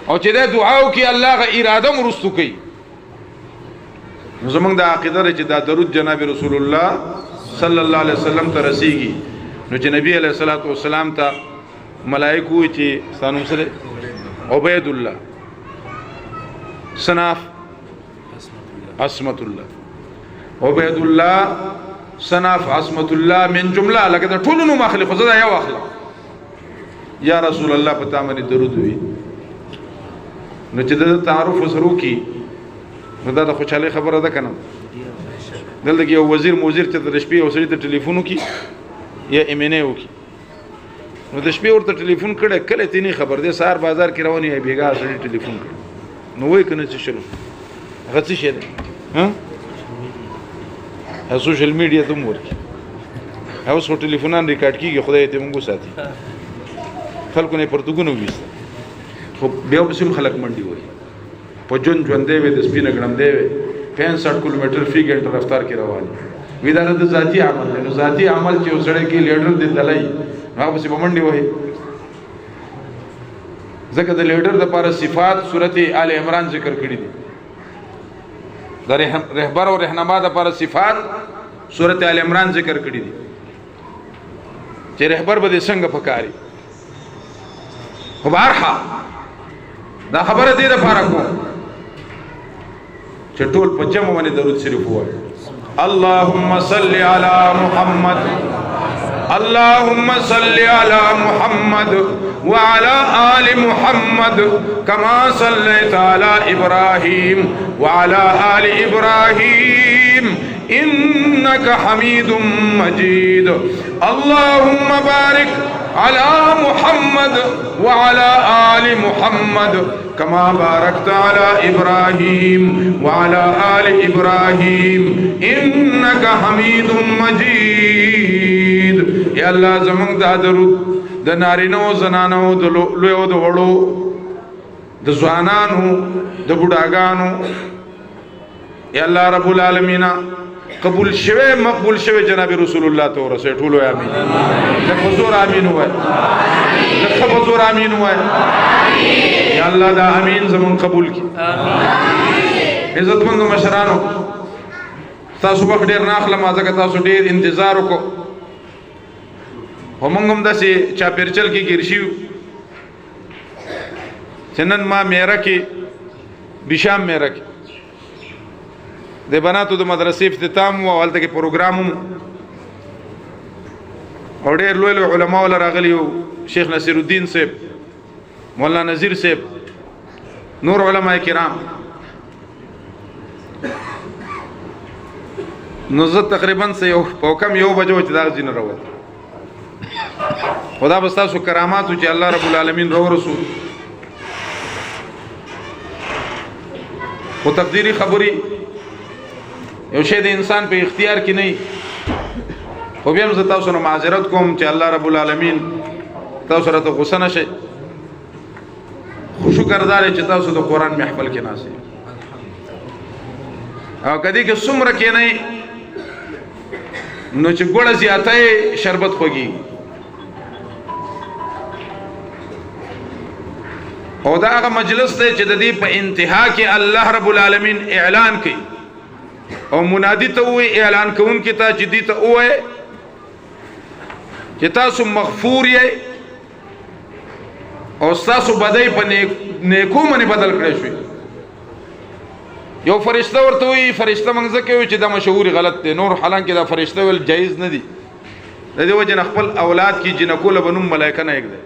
او چې دا دعا وکي الله غ اراده مرستو کوي زمونږ د عقیده چې دا درود جناب رسول الله صلی الله علیه وسلم ته رسیږي نو چې نبی علیه الصلاۃ والسلام ته ملائکه چې ستانو سره عبید الله صناف عصمت الله عبید الله صناف عصمت الله من جمله لکه دا ټول نو مخلي خو زدا یو اخلا یا رسول الله پتا باندې درود وي نو چې د تعارف سره کی نو دا د خوشاله خبره ده کنه دلته یو وزیر موزیر ته د شپې او سړي ته ټلیفون وکي یا ایمنه وکي نو د شپې ورته ټلیفون کړه کله تینی خبر ده سار بازار کې رواني هي بیګا سړي ټلیفون کړ نو وای کنه چې شنو هغه څه شه ده ها سوشل میډیا ته مور کی اوس هو ټلیفونان ریکارډ کیږي خدای ته مونږ ساتي خلکو نه پرتګونو وېست خو بیا وسیم خلک منډي وای په جون ژوندې وي د سپینه ګړم دی 65 کیلومتر فی غنټه رفتار کې روان وي دا د ذاتی عمل دی نو ذاتی عمل چې وسړی کې لیډر دی دلای هغه په منډي وای ځکه د لیډر د لپاره صفات سورته آل عمران ذکر کړی دي د رهبر او رهنما د لپاره صفات سورته آل عمران ذکر کړی دي چې رهبر به څنګه پکاري خو بهرحال دا خبره دې لپاره کوم چې ټول په جمع باندې درود شریف وایي اللهم صل علی محمد اللهم صل علی محمد وعلى آل محمد كما صليت على إبراهيم وعلى آل إبراهيم إنك حميد مجيد اللهم بارك على محمد وعلى آل محمد كما باركت على إبراهيم وعلى آل إبراهيم إنك حميد مجيد. یا اللہ زمان دا درود دا نارینو زنانو دا لویو دا وڑو دا زوانانو دا بڑاگانو یا اللہ رب العالمین قبول شوه مقبول شوه جناب رسول اللہ تو رسے ٹھولو آمین. لکھ حضور آمین ہوا ہے, لکھ حضور آمین ہوا ہے. یا اللہ دا آمین زمان قبول کی. عزت مند مشرانو تاسو وخت ډیر ناخلم ځکه تاسو ډیر انتظار وکړو او موږ هم داسې چاپېرچل کې ګیر شیو چې نن ما میره کې بشام میره کې د بناتو د مدرسې افتتام و او هلته کې پروګرام هم او ډېر لوی لوی علما ولا راغلي وو شیخ نصیر الدین صاحب مولانا نذیر صاحب نور علماء کرام نو زه تقریبا په کم یو بجو چې دغه ځینې راووت خدا به ستاسو کراماتو چې الله رب العالمین رو رسول خو تقدیری خبري یو شی د انسان په اختیار کې نه خو بیا هم زه تاسو نه معذرت کوم چې الله رب العالمین تاسو راته غوسه نه شئ خو شکردار چې تاسو د قرآن محفل کې ناست او کدی کې څومره کې نه نو چې ګوړه زیاته شربت خوږي او دا هغه مجلس دی چې د دې په انتها کې الله رب العالمین اعلان کوي او منادي ته وایي اعلان کوونکي ته چې دې ته ووایي چې تاسو مغفور یې او ستاسو بدۍ په نیکو باندې بدل کړی شوي. یو فرشته ورته وایي فرشته موږ ځکه وایي چې دا مشهوري غلط دی نور حالانکې دا فرشته ویل جایز نه دي د دې وجې نه خپل اولاد کې جنکو له به نوم ملایکه نه ایږدی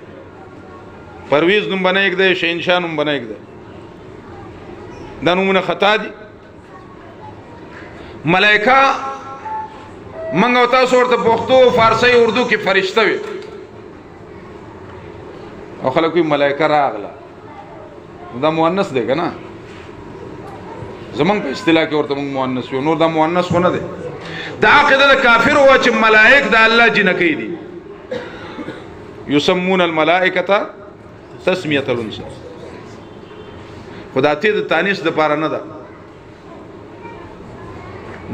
پرویز نوم به نه ایږدی شهنشاه نوم به نه ایږدی دا نومونه خطا دي. ملایکه موږ او تاسو ورته پښتو فارسی اردو کې فرشته وي او خلک وایي ملایکه راغله دا مؤنث دی که نه زمونږ په اصطلاح کې ورته موږ مؤنث یو نور دا مؤنث خو نه دی. دا عقیده د کافر وه چې ملائک د الله جنکۍ دي یسمون الملائکة تسمیة الانثى خو دا تی د تانیث دپاره نه ده.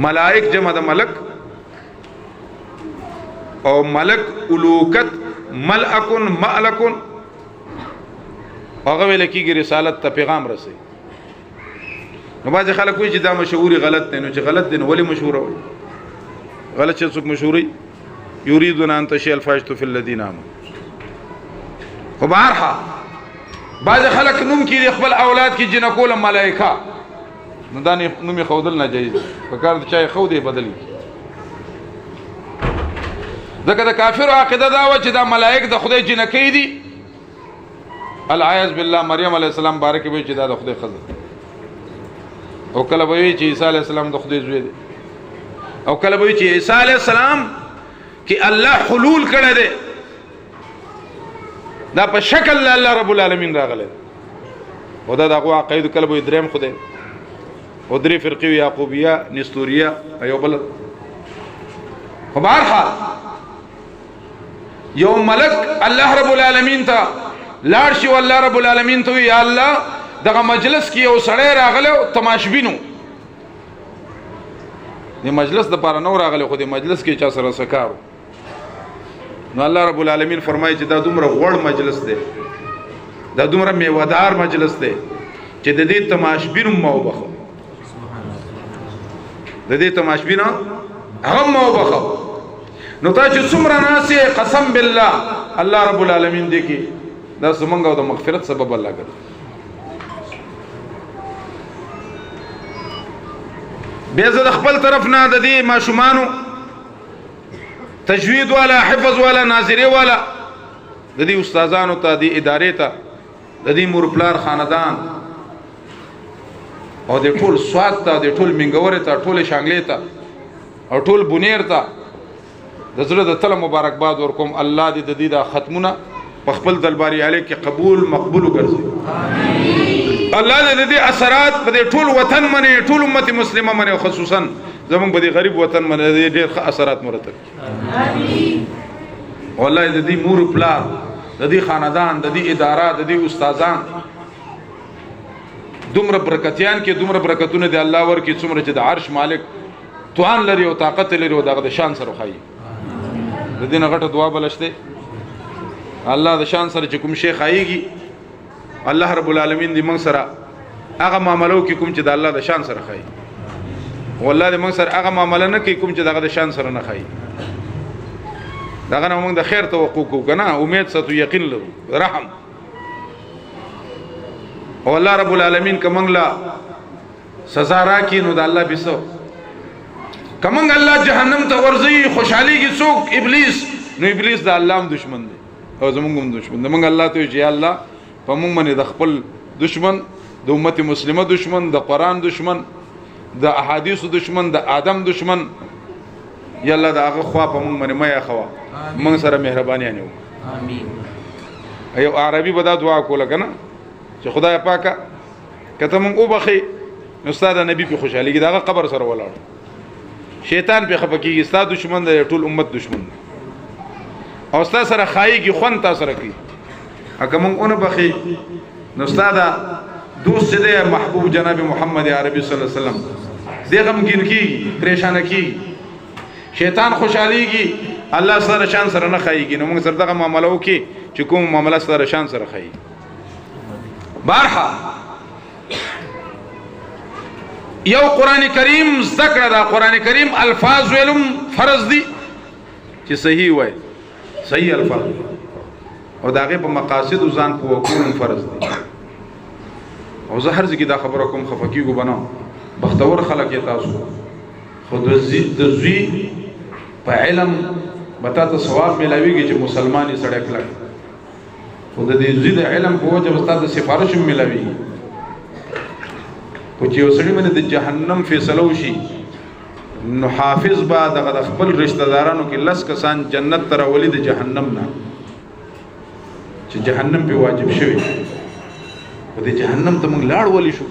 ملائک جمع د ملک او ملک الوکت ملعکن مألکن هغه ویل کېږي رسالت ته پیغام رسوي. نو بعضې خلک وایي چې دا مشهوري غلط دی نو چې غلط دی نو ولې مشهوره وایي غلط چې څوک مشهوري یریدون ان تشیع الفاحشة فی الذین آمنوا. خو بهرحال بعضې خلک نوم کېږي خپل اولاد کې جنکو له ملایکه نو دا نوم یې ښودل ناجایز دی په کار د چا یې ښود یې بدل کړي ځکه د کافرو عقیده دا وه چې دا ملایک د خدای جنکۍ دي العیاذ بالله مریم علیه السلام باره کې به چې دا د خدای ښځه او کله به وي چې عیسی علیه السلام د خدای زوی دی او کله به وي چې عیسی علیه السلام کې الله حلول کړی دی دا په شکل الله رب العالمین راغلی او دا د هغو عقایدو کله به وي دریم خدای او درې فرقې وي یعقوبیه نستوریه یو بل. خو بهرحال یو ملک الله رب العالمین ته لاړ شي او الله رب العالمین ته وي یا الله دغه مجلس کې یو سړی راغلی او تماشبین و د مجلس دپاره نه و راغلی خو د مجلس کې چا سره څه کار نو الله رب العالمین فرمایي چې دا دومره غوړ مجلس دی دا دومره میوهدار مجلس دی چې د دې تماشبین هم ما وبخو د دې تماشبین هغه ما وبخو. نو تا چې څومره ناست یې قسم بالله الله رب العالمین دی کې دا زمونږ او د مغفرت سبب الله ګرځي. بیا زه د خپل طرف نه د دې ماشومانو تجوید والا حفظ والا ناظرې والا د دې استادانو ته د ادارې ته د دې مور پلار خاندان او د ټول سواد ته د ټول منګور ته ټول شانګلې ته او ټول بنیر ته د زړه د تل مبارکباد ورکوم. الله دې د دې د ختمونه په خپل درباري علی کې قبول مقبول وګرځي. الله دې د دې اثرات په ټول وطن باندې ټول امت مسلمه باندې خصوصا زمونږ په دې غریب وطن باندې ډېر ښه اثرات مرتب کړي. امين. والله د دې مور پلار د دې خاندان د دې اداره د دې استادان دومره برکتيان کې دومره برکتونه دي الله ورکي څومره چې د عرش مالک توان لري او طاقت لري او دغه د شان سره خایي. د دې نه غټه دعا بلشته الله د شان سره چې کوم شي خایيږي الله رب العالمین دې موږ سره هغه معاملو کې کوم چې د الله د شان سره خایي. والله دې موږ سره هغه معاملې نه کوي کوم چې دغه د شان سره نه خایي. دغه نه موږ د خیر توقع کوو کنه امید ستو یقین لرو رحم. او الله رب العالمین کومنګ لا سزا راکې نو د الله بيسو کومنګ الله جهنم ته ورځي خوشحالي کې څوک ابلیس نو ابلیس د الله هم دشمن دی او زمونږ هم دشمن دی. موږ الله ته چې الله په موږ باندې د خپل دشمن د امت مسلمه دشمن د قران دشمن د احادیث دشمن د آدم دشمن یا الله دا هغه خوا په موږ باندې مې خوا موږ سره مهرباني انو. امين. ایو عربي بدا دعا کوله کنه چې خدای پاکه کته مونږ وبخي نو استاد نبی په خوشحالي کې داغه قبر سره ولاړ شیطان په خپکیږي استاد دشمن دی ټول امت دشمن او استاد سره خایيږي خون تاسو سره کوي اګه مونږ اون بخي نو استاد دوست دی محبوب جناب محمد عربي صلی الله علیه وسلم دغه مګین کی پریشان کی شیطان خوشحاليږي الله سره شان سره نه خایيږي نو موږ سره دغه معاملو کې چې کوم معاملې سره شان سره خایي. بارها یو قران کریم ذکر دا قران کریم الفاظ علم فرض دي چې صحیح وای صحیح الفاظ او داغه په مقاصد ځان په وکول فرض دي. او زه هر ځکه دا خبره کوم خفقیګو بناو بختور خلک یې تاسو خود د زوی په علم بتا ته ثواب ملاويږي چې مسلمانې سړی کړي خود دې زوی د علم په وجه بتا ته سفارش ملاويږي خو چې وسړي باندې د جهنم فیصله وشي نو حافظ با د خپل رشتہ دارانو کې لس کسان جنت تر ولید جهنم نه چې جهنم په واجب شوی او د جهنم ته موږ لاړ ولې شو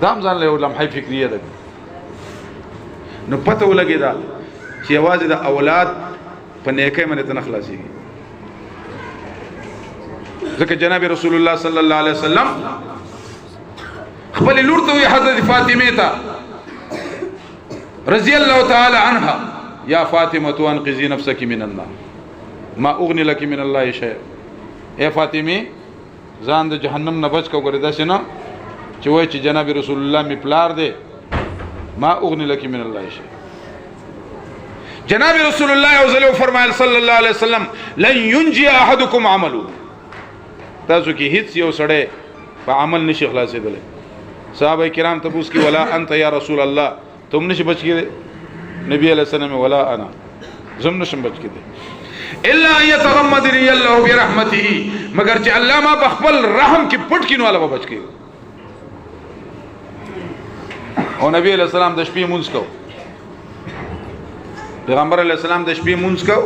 دام ځان له لمحه فکریه ده نو پته ولګی دا چې आवाज د اولاد په نیکه باندې تنخلاصيږي ځکه جناب رسول الله صلی الله علیه وسلم خپل لور ته حضرت فاطمه ته رضی الله تعالی عنها یا فاطمه انقذي نفسك من النار ما اغني لك من الله شيء. اے فاطمه ځان د جهنم نه بچ کو غره داسې نه چې وای چې جناب رسول الله می پلار دی ما اغني لك من الله شيء. جناب رسول الله او فرمایل صلی الله علیه وسلم لن ينجي احدكم عمله تاسو کې هیڅ یو سړی په عمل نشي خلاصېدل. صحابه کرام ته پوښتنه کی ولا انت یا رسول الله تم نشي بچ کېده نبی علیہ السلام ولا انا زم نشم بچ کېده الا يتغمدني الله برحمته مگر چې الله ما بخبل رحم کې پټ کینو الله بچ کېده. او نبی علیہ السلام د شپې مونږ کو پیغمبر علیہ السلام د شپې مونږ کو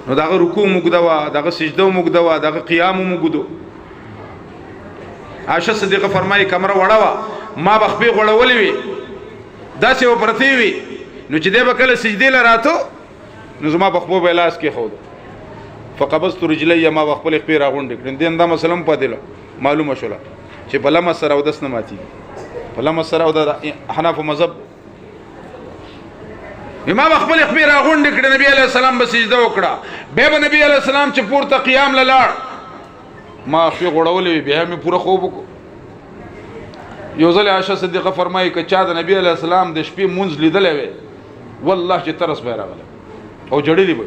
نو داغه رکوع موږ دوا داغه سجده موږ دوا داغه قیام موږ دو. عائشہ صدیقہ فرمایي کمره وړاوه ما بخبي غړولې وي داسې و پرتی وي نو چې دې بکله سجدي لراتو نو زما بخبو به لاس کې خو فقبضت رجلي ما بخبل خپل راغونډ کړم دین دا مسلم پاتله معلومه شوله چې په لمه سره ودس نه ماتي په لمه سره د حناف مذهب ما بخبل خپل راغونډ کړم نبی عليه السلام به سجده وکړه به نبی عليه السلام چې پورته قیام لاله ما خپل غړولې بیا مې پوره خوب وکړ. یو ځل عائشہ صدیقہ فرمایي ک چا د نبی علیہ السلام د شپې مونږ لیدلې وي والله چې ترس به راغله او جړلې به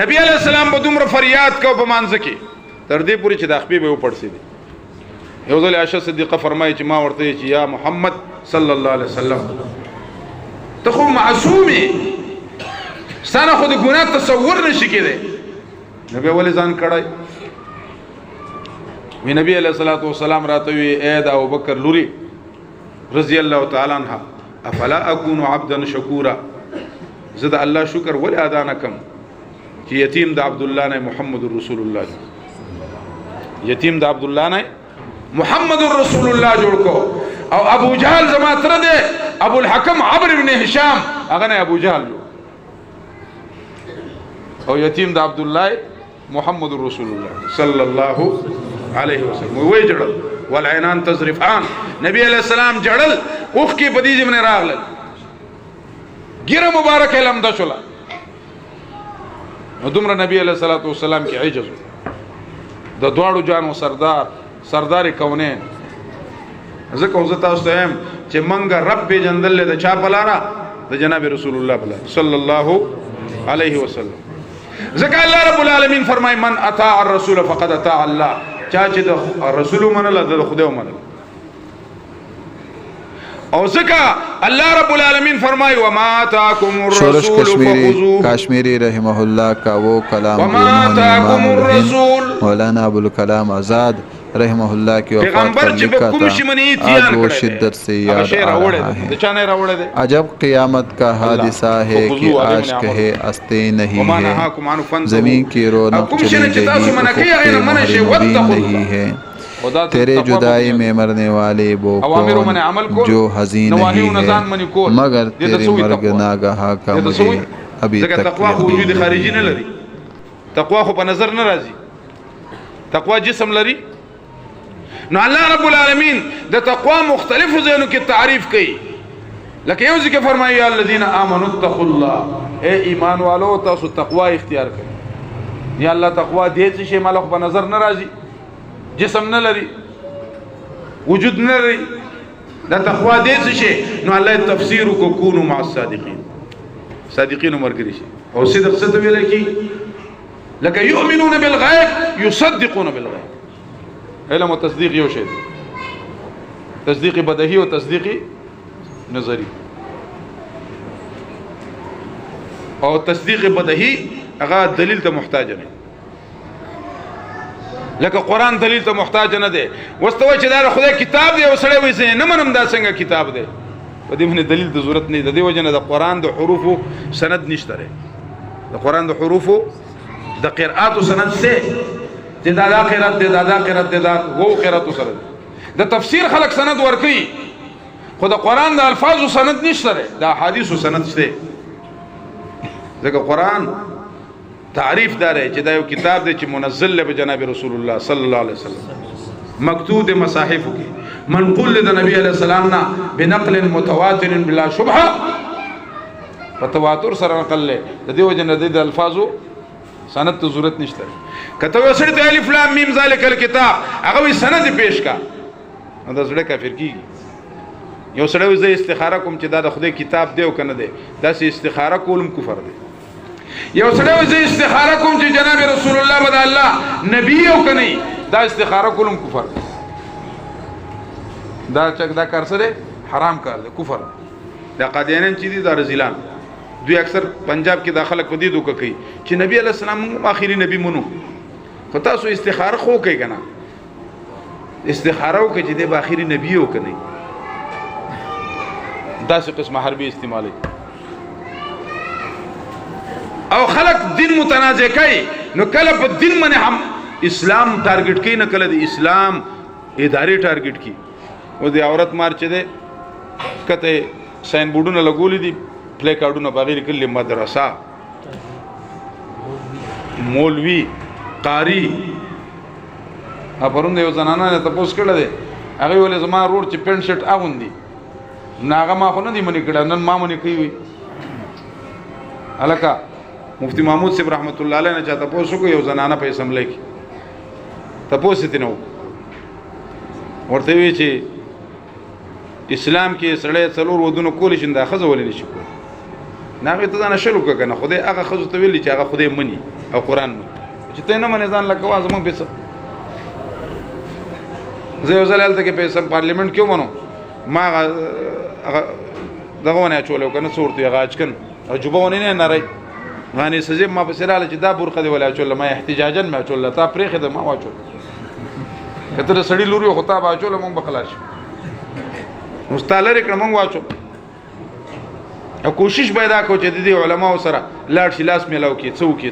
نبی علیہ السلام به دومره فریاد کو په مانځ کې تر دې پورې چې د خپې به وپړسي دي. یو ځل عائشہ صدیقہ فرمایي چې ما ورته چې یا محمد صلی الله علیه وسلم ته خو معصومه ستانه خو د ګناه تصور نشي کېدی نو بیا ولې ځان کړی وی نبی علیہ الصلوۃ والسلام راته وی اے د ابوبکر لوري رضی الله تعالی عنها افلا اكون عبدا شکورا زه د الله شکر ولې ادا نکم چې یتیم د عبد الله نه محمد رسول الله یتیم د عبد الله نه محمد رسول الله جوړ کو او ابو جهل زما تر دے ابو الحکم عمرو بن هشام هغه نه ابو جهل او یتیم د عبد الله محمد رسول الله صلی الله علیه وسلم وی جړل والعینان تزرفان نبی علیہ السلام جړل اوخ کی بدیجه من راغل ګیره مبارک علم د شولا دومره نبی علیہ الصلوۃ والسلام کی عجز د دواړو جانو سردار کونین زکه زه تاسو ته هم چې منګه رب جندل د چا پلارا د جناب رسول الله بلا صلی الله علیه وسلم زکه الله رب العالمین فرمای من اطاع الرسول فقد اطاع الله چا چې د رسول منل د خدای منل او زکه الله رب العالمین فرمای وما اتاکم الرسول فخذوه کشمیری رحمه الله کا وہ کلام وما اتاکم الرسول مولانا ابوالکلام آزاد رحمہ اللہ کی وفات پر لکھا تھا آج وہ شدت سے یاد آ رہا ہے عجب قیامت کا حادثہ ہے کہ آج کہے استے نہیں ہے زمین کی رونق چلی گئی افق پہ مہر مبین نہیں ہے تیرے جدائی میں مرنے والے وہ کون جو حزین نہیں ہے مگر تیرے مرگ ناگہا کا مجھے ابھی تک یقین نہیں تقوا خو په نظر نه راځي تقوا جسم لري نو الله رب العالمین د تقوا مختلف ځایونو کې تعریف کوي لکه یو ځکه فرمایي یا الذين امنوا اتقوا الله اے ایمان والو تاسو تقوا اختیار کړئ یا الله تقوا دې چې مالخ په نظر نه راځي جسم نه لري وجود نه لري دا تقوا دې چې نو الله تفسیر کو کونوا مع الصادقین صادقین مرګري شي او صدق څه ویل کی لکه یؤمنون بالغیب یصدقون بالغیب علم و تصدیق یو شی تصدیق بدهی و تصدیق نظری او تصدیق بدهی هغه دلیل ته محتاج نه لکه قران دلیل ته محتاج نه دی واستوي چې دا خدای کتاب دی او سړی وایي نه منم دا څنګه کتاب دی په دې باندې دلیل ته ضرورت نه دی د دې وجه نه د قران د حروفو سند نشته د قران د حروفو د قرات سند سے چې دا قرات دی دا قرات دی دا وو قرات سره د تفسیر خلق سند ورکي خو د قران د الفاظو سند نشته د احادیثو سند شته ځکه قران تعریف دار چې دا یو کتاب دی چې منزل له جناب رسول الله صلی الله علیه وسلم مکتوب مصاحف کې منقول د نبی علیہ السلام نه بنقل متواتر بلا شبهه تواتر سره نقل له د دې وجه نه د الفاظو سند ته ضرورت نشته کته وسړ ته الف لام میم ذالک الکتاب هغه سند پیش کا دا زړه کافر کیږي یو سړی زه استخاره کوم چې دا د خدای کتاب دی او کنه دی دا سه استخاره کولم کفر دی یو سړی زه استخاره کوم چې جناب رسول الله بد الله نبی او کنه دا استخاره کولم کفر دی دا چک دا کار سره حرام کار دی کفر دا قادیانان چې دي دا رزلان دوی اکثر پنجاب کې داخله کو دي دوکه کوي چې نبی علی السلام اخیری نبی مونږ خو تاسو استخاره خو کوي کنه استخاره وکړي چې د اخیری نبی او کنه دا څه قسمه حربي استعمالي او خلق دین متنازع کوي نو کله په دین باندې هم اسلام ټارګټ کوي نه کله د اسلام ادارې ټارګټ کوي او د عورت مارچ ده کته ساين بورډونه لګولې دي پلی کارډونه بغیر کلی مدرسه مولوی قاری اپرون یو زنانه ته پوس کړل دي هغه ولې زما روډ چې پینټ شرټ اغوندي ناغه ما خو نه دی منی کړه نن ما منی کوي الکا مفتی محمود صاحب رحمت الله علیه نه چاته پوسو کو یو زنانه په اسمبلی کې تاسو ته نو ورته وی چې اسلام کې سړی څلور ودونو کول شي دا خزه ولې نشي کول ناغه ته نه شلو کنه خدای هغه خزه ته ویلی چې هغه خدای منی او قران منی چې ته نه منې ځان لکه واز مونږ پیسه زه یو ځل ته کې پیسې پارلیمنت کې ونه ما دغه ونه چولو کنه صورت یې غاج کن او جوبونه نه نری غاني سزم ما بسراله چې دا برخه دی ولا چول ما احتجاجا ما چول تا پرېخه د ما واچول کتر سړی لوري خو تا باچول مونږ بخلاص مستالره کړه مونږ واچو او کوشش پیدا کو چې د دې علماو سره لاړ شي لاس میلاو کې څوکي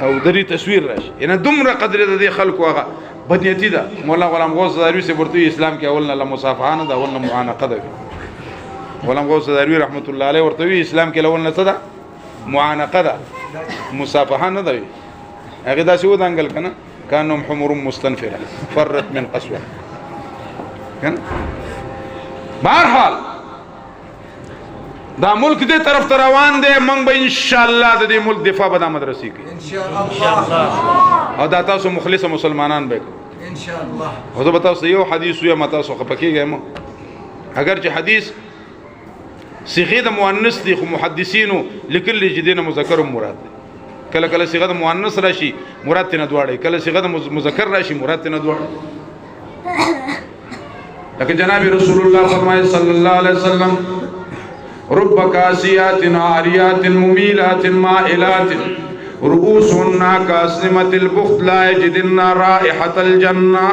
او دري تصویر راشي ان دومره قدر د دې خلکو هغه بدنيتي ده. مولا غلام غوث زاروي سي ورته اسلام کې اول نه مصافحه نه ده اول نه معانقه ده. غلام غوث زاروي رحمت الله عليه ورته اسلام کې اول نه څه ده معانقه ده مصافحه نه ده. هغه دا شو دنګل کنه كانهم حمر مستنفره فرت من قسوه کنه. بهرحال دا ملک دې طرف ته روان دی موږ به ان شاء الله د دې ملک دفاع به د مدرسې کوي ان شاء الله او دا تاسو مخلص مسلمانان به ان شاء الله. او زه به تاسو یو حدیث ویم تاسو خپکیږئ اگر چې حدیث صيغه د مؤنث دي خو محدثینو لیکل چې دینه مذکر مراد دی. کله کله صيغه د مؤنث راشي مراد نه دواړي کله صيغه د مذکر راشي مراد نه دواړي. لکه جناب رسول الله فرمایي صلی الله علیه وسلم رب کاسیات عاریات ممیلات مائلات رؤوسهن كأسنمة البخت لا يجدن رائحة الجنة.